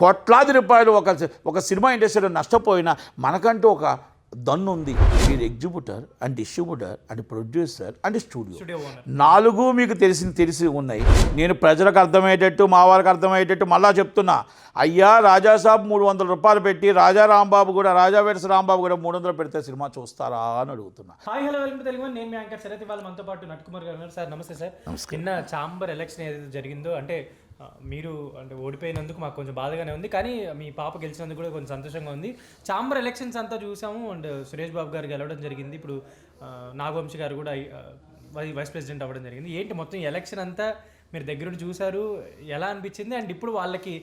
కోట్లాది రూపాయలు ఒక సినిమా ఇండస్ట్రీలో నష్టపోయినా మనకంటూ ఒక దన్ను ఉంది. మీరు exhibitor and distributor and producer and studio 4 మీకు తెలిసి ఉన్నాయి. నేను ప్రజలకు అర్థమయ్యేటట్టు మా వారికి అర్థమయ్యేటట్టు మళ్ళా చెప్తున్నా. అయ్యా రాజాసాబ్ 300 రూపాయలు పెట్టి రాజా వెడ్స్ రాంబాబు కూడా 300 పెడితే సినిమా చూస్తారా అని అడుగుతున్నా. Hi hello welcome to Telugu. నేను మీ యాంకర్ శరత్. ఇవాళ మనతో పాటు నట్కుమార్ గారు ఉన్నారు. సార్ నమస్తే సార్. నిన్న ఛాంబర్ ఎలక్షన్ ఏదైతే జరిగిందో అంటే మీరు అంటే ఓడిపోయినందుకు మాకు కొంచెం బాధగానే ఉంది, కానీ మీ పాప గెలిచినందుకు కూడా కొంచెం సంతోషంగా ఉంది. ఛాంబర్ ఎలక్షన్స్ అంతా చూసాము అండ్ సురేష్ బాబు గారు గెలవడం జరిగింది. ఇప్పుడు నాగవంశి గారు కూడా వైస్ ప్రెసిడెంట్ అవ్వడం జరిగింది. ఏంటి మొత్తం ఎలక్షన్ అంతా మీరు దగ్గరుండి చూసారు, ఎలా అనిపించింది? అండ్ ఇప్పుడు వాళ్ళకి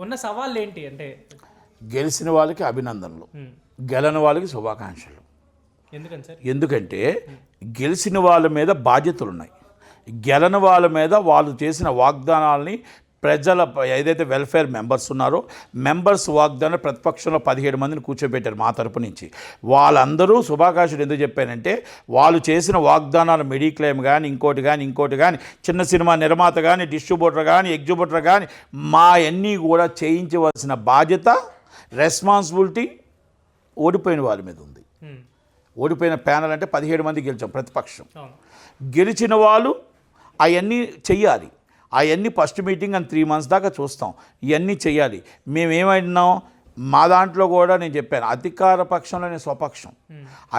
ఉన్న సవాళ్ళు ఏంటి? అంటే గెలిచిన వాళ్ళకి అభినందనలు, గెలని వాళ్ళకి శుభాకాంక్షలు. ఎందుకని సార్? ఎందుకంటే గెలిచిన వాళ్ళ మీద బాధ్యతలు ఉన్నాయి. గెలని వాళ్ళ మీద వాళ్ళు చేసిన వాగ్దానాలని ప్రజల ఏదైతే వెల్ఫేర్ మెంబర్స్ ఉన్నారో మెంబర్స్ వాగ్దానం ప్రతిపక్షంలో 17 మందిని కూర్చోబెట్టారు మా తరపు నుంచి. వాళ్ళందరూ శుభాకాంక్షలు ఎందుకు చెప్పానంటే వాళ్ళు చేసిన వాగ్దానాలు మెడిక్లెయిమ్ కానీ ఇంకోటి కానీ చిన్న సినిమా నిర్మాత కానీ డిస్ట్రిబ్యూటర్ కానీ ఎగ్జిబ్యూటర్ కానీ మా అన్నీ కూడా చేయించవలసిన బాధ్యత రెస్పాన్సిబిలిటీ ఓడిపోయిన వాళ్ళ మీద ఉంది. ఓడిపోయిన ప్యానల్ అంటే 17 మంది గెలిచాం ప్రతిపక్షం. గెలిచిన వాళ్ళు అవన్నీ చెయ్యాలి. అవన్నీ ఫస్ట్ మీటింగ్ అని 3 months దాకా చూస్తాం. ఇవన్నీ చెయ్యాలి. మేమేమన్నాం మా దాంట్లో కూడా నేను చెప్పాను, అధికార పక్షంలో నేను స్వపక్షం.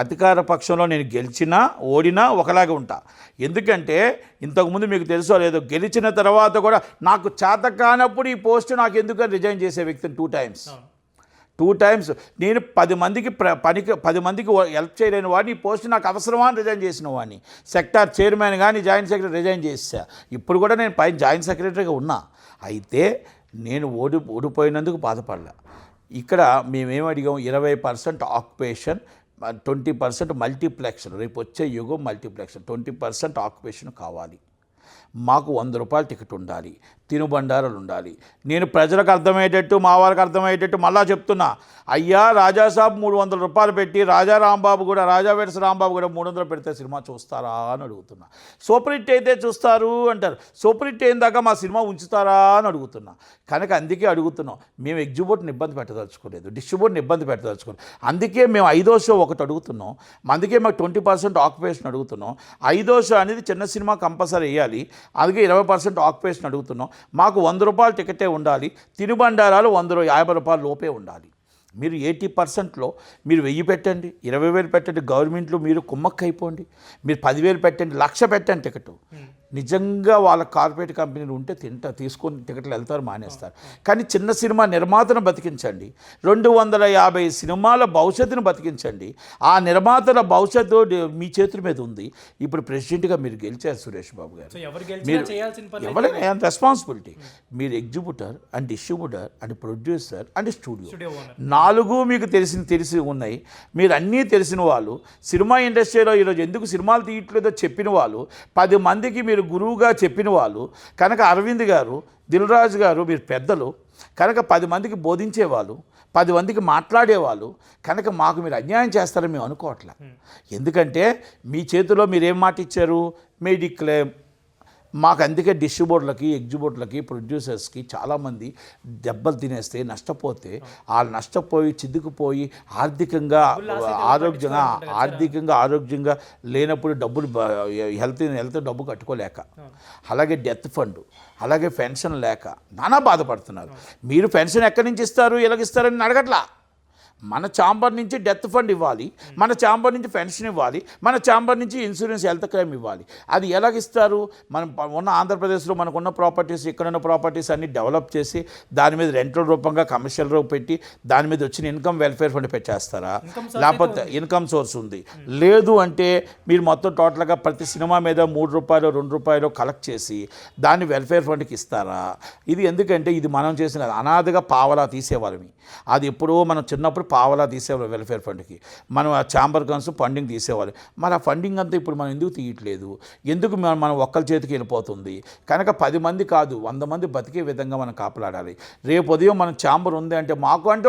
అధికార పక్షంలో నేను గెలిచినా ఓడినా ఒకలాగే ఉంటా. ఎందుకంటే ఇంతకుముందు మీకు తెలుసో లేదో గెలిచిన తర్వాత కూడా నాకు చేత కానప్పుడు ఈ పోస్ట్ నాకు ఎందుకని రిజైన్ చేసే వ్యక్తిని 2 times నేను 10 మందికి 10 మందికి హెల్ప్ చేయలేని వాడిని ఈ పోస్ట్ నాకు అవసరమా అని రిజైన్ చేసిన వాడిని. సెక్టార్ చైర్మన్ కానీ జాయింట్ సెక్రటరీ రిజైన్ చేసా. ఇప్పుడు కూడా నేను పైన జాయింట్ సెక్రటరీగా ఉన్నా. అయితే నేను ఓడిపోయినందుకు బాధపడలే. ఇక్కడ మేమేం అడిగాం, 20% ఆక్యుపేషన్, 20% మల్టీప్లెక్షన్. రేపు వచ్చే యుగం మల్టీప్లెక్షన్. 20% ఆక్యుపేషన్ కావాలి. మాకు 100 రూపాయల టికెట్ ఉండాలి, తినుబండారాలు ఉండాలి. నేను ప్రజలకు అర్థమయ్యేటట్టు మా వారికి అర్థమయ్యేటట్టు మళ్ళా చెప్తున్నా. అయ్యా రాజాసాబ్ 300 రూపాయలు పెట్టి రాజా వెడ్స్ రాంబాబు కూడా 300 పెడితే సినిమా చూస్తారా అని అడుగుతున్నా. సూపర్ హిట్ అయితే చూస్తారు అంటారు. సూపర్ హిట్ అయిన దాకా మా సినిమా ఉంచుతారా అని అడుగుతున్నా. కనుక అందుకే అడుగుతున్నాం. మేము ఎగ్జిబ్యూటర్ని ఇబ్బంది పెట్టదలుచుకోలేదు, డిస్ట్రిబ్యూటర్ని ఇబ్బంది పెట్టదలుచుకోలేదు. అందుకే మేము 5వ షో ఒకటి అడుగుతున్నాం. అందుకే మాకు 20% ఆక్యుపేషన్ అడుగుతున్నాం. 5వ షో అనేది చిన్న సినిమా కంపల్సరీ వేయాలి. అందుకే 20% ఆక్యుపేషన్ అడుగుతున్నాం. మాకు 100 రూపాయల టికెటే ఉండాలి, తినుబండారాలు 150 రూపాయల లోపే ఉండాలి. మీరు 80%లో మీరు 1000 పెట్టండి, 20,000 పెట్టండి, గవర్నమెంట్లో మీరు కుమ్మక్క అయిపోండి. మీరు 10,000 పెట్టండి, 1,00,000 పెట్టండి టికెట్. నిజంగా వాళ్ళ కార్పొరేట్ కంపెనీలు ఉంటే తీసుకొని టికెట్లు వెళ్తారు, మానేస్తారు. కానీ చిన్న సినిమా నిర్మాతను బతికించండి. 250 సినిమాల భవిష్యత్తును బతికించండి. ఆ నిర్మాతల భవిష్యత్తు మీ చేతుల మీద ఉంది. ఇప్పుడు ప్రెసిడెంట్గా మీరు గెలిచారు సురేష్ బాబు గారు. ఎవరైనా రెస్పాన్సిబిలిటీ. మీరు exhibitor and distributor and producer and studio 4 మీకు తెలిసి ఉన్నాయి. మీరు అన్నీ తెలిసిన వాళ్ళు. సినిమా ఇండస్ట్రీలో ఈరోజు ఎందుకు సినిమాలు తీయట్లేదో చెప్పిన వాళ్ళు, 10 మందికి మీరు గురువుగా చెప్పిన వాళ్ళు. కనుక అరవింద్ గారు, దిల్ రాజు గారు మీరు పెద్దలు కనుక 10 మందికి బోధించేవాళ్ళు, 10 మందికి మాట్లాడేవాళ్ళు. కనుక మాకు మీరు అన్యాయం చేస్తారని మేము అనుకోవట్లే. ఎందుకంటే మీ చేతిలో మీరేం మాట ఇచ్చారు, మెడిక్లెయిమ్. మాకు అందుకే డిస్ట్రిబ్యూటర్లకి ఎగ్జిబ్యూటర్లకి ప్రొడ్యూసర్స్కి చాలామంది దెబ్బలు తినేస్తే నష్టపోతే వాళ్ళు నష్టపోయి చిద్దుకుపోయి ఆర్థికంగా ఆరోగ్యంగా లేనప్పుడు డబ్బులు హెల్త్ డబ్బు కట్టుకోలేక, అలాగే డెత్ ఫండ్, అలాగే పెన్షన్ లేక నానా బాధపడుతున్నారు. మీరు పెన్షన్ ఎక్కడి నుంచి ఇస్తారు, ఎలాగిస్తారని అడగట్లా. మన ఛాంబర్ నుంచి డెత్ ఫండ్ ఇవ్వాలి, మన ఛాంబర్ నుంచి పెన్షన్ ఇవ్వాలి, మన ఛాంబర్ నుంచి ఇన్సూరెన్స్ హెల్త్ క్లెయిమ్ ఇవ్వాలి. అది ఎలాగిస్తారు? మనం ఉన్న ఆంధ్రప్రదేశ్లో మనకున్న ప్రాపర్టీస్, ఇక్కడున్న ప్రాపర్టీస్ అన్ని డెవలప్ చేసి దాని మీద రెంటల్ రూపంగా కమర్షియల్ రూపం పెట్టి దాని మీద వచ్చిన ఇన్కమ్ వెల్ఫేర్ ఫండ్ పెట్టేస్తారా? లేకపోతే ఇన్కమ్ సోర్స్ ఉంది. లేదు అంటే మీరు మొత్తం టోటల్గా ప్రతి సినిమా మీద 3 రూపాయలు 2 రూపాయలు కలెక్ట్ చేసి దాన్ని వెల్ఫేర్ ఫండ్కి ఇస్తారా? ఇది ఎందుకంటే ఇది మనం చేసిన అనాథగా పావలా తీసేవాళ్ళమి. అది ఎప్పుడో మనం చిన్నప్పుడు పావలా తీసేవాళ్ళు వెల్ఫేర్ ఫండ్కి, మనం ఆ ఛాంబర్ కౌన్సిల్ ఫండింగ్ తీసేవాళ్ళు. మరి ఆ ఫండింగ్ అంతా ఇప్పుడు మనం ఎందుకు తీయట్లేదు, ఎందుకు మనం ఒక్కరి చేతికి వెళ్ళిపోతుంది? కనుక 10 మంది కాదు 100 మంది బతికే విధంగా మనం కాపలాడాలి. రేపు ఉదయం మన ఛాంబర్ ఉంది అంటే మాకు అంటే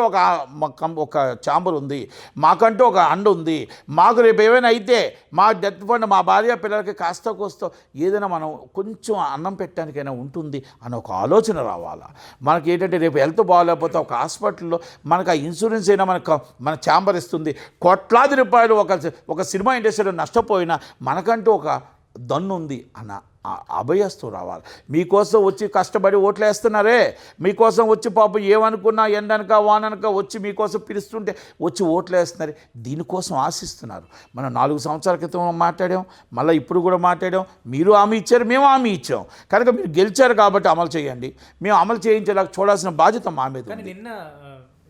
ఒక ఛాంబర్ ఉంది, మాకంటూ ఒక అండ ఉంది, మాకు రేపు ఏమైనా అయితే మా డెత్ ఫండ్ మా భార్య పిల్లలకి కాస్త కోస్తో ఏదైనా మనం కొంచెం అన్నం పెట్టడానికైనా ఉంటుంది అని ఒక ఆలోచన రావాలా. మనకి ఏంటంటే రేపు హెల్త్ బాగాలేకపోతే ఒక హాస్పిటల్లో మనకు ఆ ఇన్సూరెన్స్ అయినా మన ఛాంబర్ ఇస్తుంది. కోట్లాది రూపాయలు ఒక సినిమా ఇండస్ట్రీలో నష్టపోయినా మనకంటూ ఒక దన్ను ఉంది అన్న అభయస్తూ రావాలి. మీకోసం వచ్చి కష్టపడి ఓట్లు వేస్తున్నారే, మీకోసం వచ్చి పాపం ఏమనుకున్నా ఎండనక వాననక వచ్చి మీకోసం పిలుస్తుంటే వచ్చి ఓట్లు వేస్తున్నారు. దీనికోసం ఆశిస్తున్నారు. మనం 4 సంవత్సరాల క్రితం మాట్లాడాం, మళ్ళీ ఇప్పుడు కూడా మాట్లాడాం. మీరు హామీ ఇచ్చారు, మేము హామీ ఇచ్చాం. కనుక మీరు గెలిచారు కాబట్టి అమలు చేయండి. మేము అమలు చేయించేలా చూడాల్సిన బాధ్యత మా మీద ఉంది. నిన్న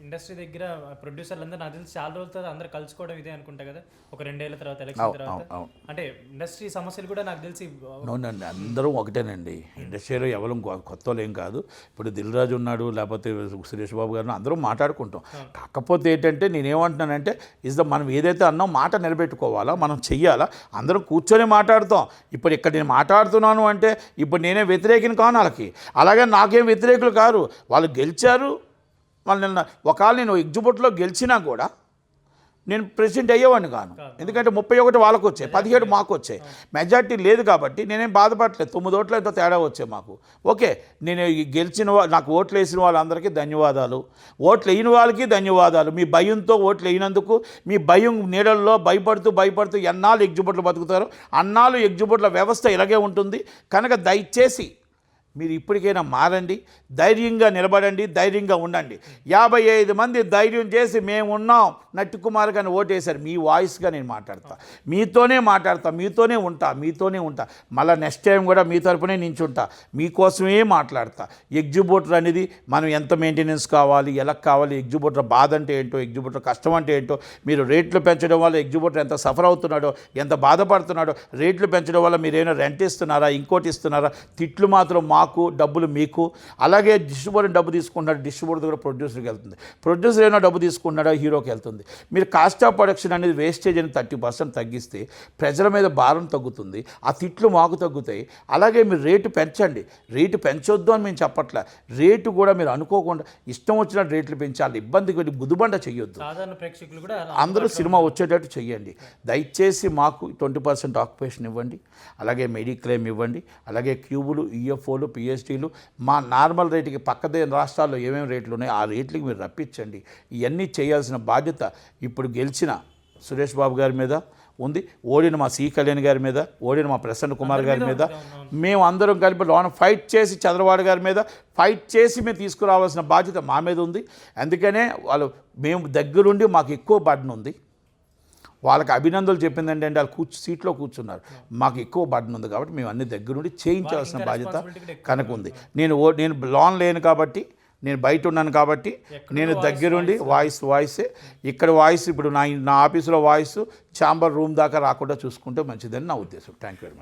ఇండస్ట్రీ దగ్గర ప్రొడ్యూసర్లు అందరూ నాకు తెలిసి చాలా రోజుల తర్వాత అందరూ కలుసుకోవడం ఇదే అనుకుంటా కదా, ఒక 2 ఏళ్ల తర్వాత ఎలక్షన్ తర్వాత. అంటే ఇండస్ట్రీ సమస్యలు కూడా నాకు తెలిసి అవునండి, అందరం ఒకటేనండి. ఇండస్ట్రీలో ఎవరు కొత్త ఏం కాదు. ఇప్పుడు దిల్ రాజు ఉన్నాడు, లేకపోతే సురేష్ బాబు గారు, అందరం మాట్లాడుకుంటాం. కాకపోతే ఏంటంటే నేనేమంటున్నానంటే మనం ఏదైతే అన్నాం మాట నిలబెట్టుకోవాలా, మనం చెయ్యాలా, అందరం కూర్చొని మాట్లాడుతాం. ఇప్పుడు ఇక్కడ నేను మాట్లాడుతున్నాను అంటే ఇప్పుడు నేనే వ్యతిరేకిని కాను వాళ్ళకి, అలాగే నాకేం వ్యతిరేకులు కాదు. వాళ్ళు గెలిచారు. వాళ్ళు ఒకవేళ నేను ఎగ్జిబిట్లో గెలిచినా కూడా నేను ప్రెసిడెంట్ అయ్యేవాడిని కాను. ఎందుకంటే 31 వాళ్ళకు వచ్చాయి, 17 మాకు వచ్చాయి. మెజార్టీ లేదు కాబట్టి నేనేం బాధపడలేదు. 9 ఓట్లు ఎంతో తేడా వచ్చాయి మాకు. ఓకే, నేను గెలిచిన నాకు ఓట్లు వేసిన వాళ్ళందరికీ ధన్యవాదాలు, ఓట్లు వేయని వాళ్ళకి ధన్యవాదాలు. మీ భయంతో ఓట్లు వేయినందుకు, మీ భయం నీడల్లో భయపడుతూ ఎన్నాళ్ళు ఎగ్జిబిట్లు బతుకుతారు, అన్నాళ్ళు ఎగ్జిబిట్ల వ్యవస్థ ఇలాగే ఉంటుంది. కనుక దయచేసి మీరు ఇప్పటికైనా మారండి, ధైర్యంగా నిలబడండి, ధైర్యంగా ఉండండి. 55 మంది ధైర్యం చేసి మేము ఉన్నాం నట్టి కుమార్ గారిని ఓటేశారు. మీ వాయిస్గా నేను మాట్లాడతా, మీతోనే ఉంటా. మళ్ళీ నెక్స్ట్ టైం కూడా మీ తరపునే నించుంటా, మీకోసమే మాట్లాడతా. ఎగ్జిబిటర్ అనేది మనం ఎంత మెయింటెనెన్స్ కావాలి, ఎలా కావాలి, ఎగ్జిబిటర్ బాధ అంటే ఏంటో, ఎగ్జిబిటర్ కష్టం అంటే ఏంటో, మీరు రేట్లు పెంచడం వల్ల ఎగ్జిబిటర్ ఎంత సఫర్ అవుతున్నాడో, ఎంత బాధపడుతున్నాడో, రేట్లు పెంచడం వల్ల మీరేమైనా రెంట్ ఇస్తున్నారా, ఇంకోటి ఇస్తున్నారా, తిట్లు మాత్రం మాకు, డబ్బులు మీకు. అలాగే డిస్ట్రిబ్యూటర్ డబ్బు తీసుకుంటున్నాడు, డిస్ట్రిబ్యూటర్ కూడా ప్రొడ్యూసర్కి వెళ్తుంది. ప్రొడ్యూసర్ ఏమైనా డబ్బు తీసుకుంటున్నాడో హీరోకి వెళ్తుంది. మీరు కాస్ట్ ఆఫ్ ప్రొడక్షన్ అనేది వేస్టేజ్ అని 30% తగ్గిస్తే ప్రజల మీద భారం తగ్గుతుంది, ఆ తిట్లు మాకు తగ్గుతాయి. అలాగే మీరు రేటు పెంచండి, రేటు పెంచొద్దు అని మేము చెప్పట్లే. రేటు కూడా మీరు అనుకోకుండా ఇష్టం వచ్చినట్టు రేట్లు పెంచాలి, ఇబ్బంది కొద్ది గుదుబండ చేయొద్దు. సాధారణ ప్రేక్షకులు కూడా అందరూ సినిమా వచ్చేటట్టు చెయ్యండి. దయచేసి మాకు 20% ఆక్యుపేషన్ ఇవ్వండి, అలాగే మెడిక్లెయిమ్ ఇవ్వండి, అలాగే క్యూబులు, ఈఎఫ్ఓలు, పిఎస్టీలు మా నార్మల్ రేటుకి పక్కదే రాష్ట్రాల్లో ఏమేమి రేట్లు ఉన్నాయో ఆ రేట్లకి మీరు రప్పించండి. ఇవన్నీ చేయాల్సిన బాధ్యత ఇప్పుడు గెలిచిన సురేష్ బాబు గారి మీద ఉంది, ఓడిన మా సి కళ్యాణ్ గారి మీద, ఓడిన మా ప్రసన్న కుమార్ గారి మీద, మేము అందరం కలిపి లోన ఫైట్ చేసి చంద్రబాబు గారి మీద ఫైట్ చేసి మేము తీసుకురావాల్సిన బాధ్యత మా మీద ఉంది. అందుకనే మేము దగ్గరుండి మాకు ఎక్కువ బర్డన్ ఉంది. వాళ్ళకి అభినందనలు చెప్పింది ఏంటంటే వాళ్ళు సీట్లో కూర్చున్నారు, మాకు ఎక్కువ బర్డన్ ఉంది కాబట్టి మేము అన్ని దగ్గరుండి చేయించాల్సిన బాధ్యత కనుక ఉంది. నేను లోన్ లేను కాబట్టి, నేను బయట ఉన్నాను కాబట్టి, నేను దగ్గరుండి వాయిసే ఇక్కడ వాయిస్ ఇప్పుడు నా ఆఫీసులో వాయిస్ ఛాంబర్ రూమ్ దాకా రాకుండా చూసుకుంటే మంచిదని నా ఉద్దేశం. Thank you very much.